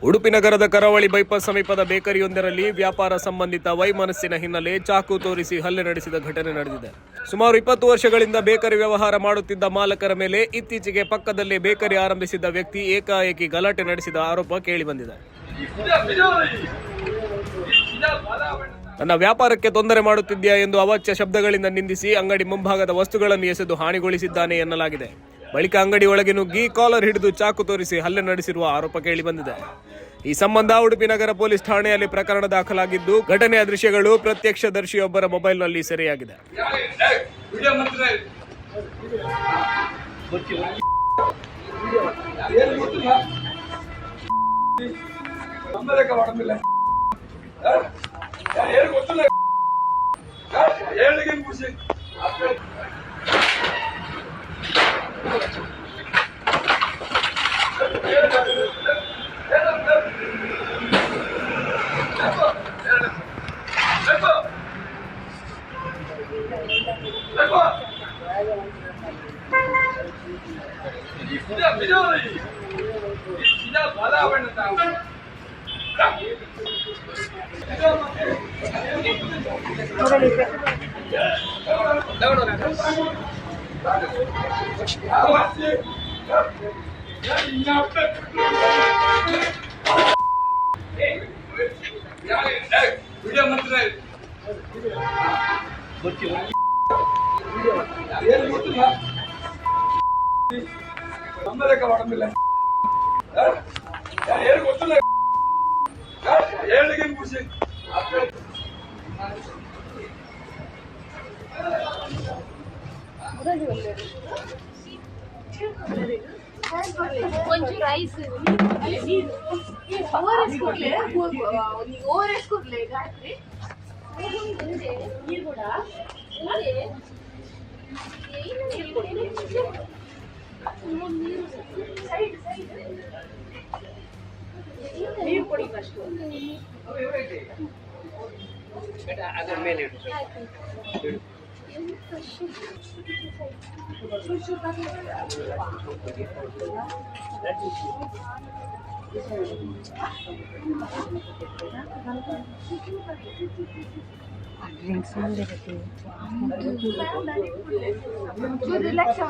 ಉಡುಪಿ ನಗರದ ಕರಾವಳಿ ಬೈಪಾಸ್ ಸಮೀಪದ ಬೇಕರಿಯೊಂದರಲ್ಲಿ ವ್ಯಾಪಾರ ಸಂಬಂಧಿತ ವೈಮನಸ್ಸಿನ ಹಿನ್ನೆಲೆ ಚಾಕು ತೋರಿಸಿ ಹಲ್ಲೆ ನಡೆಸಿದ ಘಟನೆ ನಡೆದಿದೆ. ಸುಮಾರು 20 ವರ್ಷಗಳಿಂದ ಬೇಕರಿ ವ್ಯವಹಾರ ಮಾಡುತ್ತಿದ್ದ ಮಾಲಕರ ಮೇಲೆ ಇತ್ತೀಚೆಗೆ ಪಕ್ಕದಲ್ಲೇ ಬೇಕರಿ ಆರಂಭಿಸಿದ್ದ ವ್ಯಕ್ತಿ ಏಕಾಏಕಿ ಗಲಾಟೆ ನಡೆಸಿದ ಆರೋಪ ಕೇಳಿಬಂದಿದೆ. ನನ್ನ ವ್ಯಾಪಾರಕ್ಕೆ ತೊಂದರೆ ಮಾಡುತ್ತಿದ್ಯಾ ಎಂದು ಅವಾಚ್ಯ ಶಬ್ದಗಳಿಂದ ನಿಂದಿಸಿ ಅಂಗಡಿ ಮುಂಭಾಗದ ವಸ್ತುಗಳನ್ನು ಎಸೆದು ಹಾನಿಗೊಳಿಸಿದ್ದಾನೆ ಎನ್ನಲಾಗಿದೆ. ಬಳಿಕ ಅಂಗಡಿ ಒಳಗೆ ನುಗ್ಗಿ ಕಾಲರ್ ಹಿಡಿದು ಚಾಕು ತೋರಿಸಿ ಹಲ್ಲೆ ನಡೆಸಿರುವ ಆರೋಪ ಕೇಳಿಬಂದಿದೆ. ಈ ಸಂಬಂಧ ಉಡುಪಿ ನಗರ ಪೊಲೀಸ್ ಠಾಣೆಯಲ್ಲಿ ಪ್ರಕರಣ ದಾಖಲಾಗಿದ್ದು, ಘಟನೆಯ ದೃಶ್ಯಗಳು ಪ್ರತ್ಯಕ್ಷದರ್ಶಿಯೊಬ್ಬರ ಮೊಬೈಲ್ನಲ್ಲಿ ಸೆರೆಯಾಗಿದೆ. కొంచెం రైస్ ఓరేసుకోలే గాయత్రి ನೀರು ಕೂಡ ನೀರು ಕೊಡಿ ಫಸ್ಟ್ ಅದರ ಮೇಲೆ ಇಡು. ಡ್ರಿಂಕ್ಸ್ ಬಂದಿರುತ್ತೆ. ರಿಲ್ಯಾಕ್ಸ್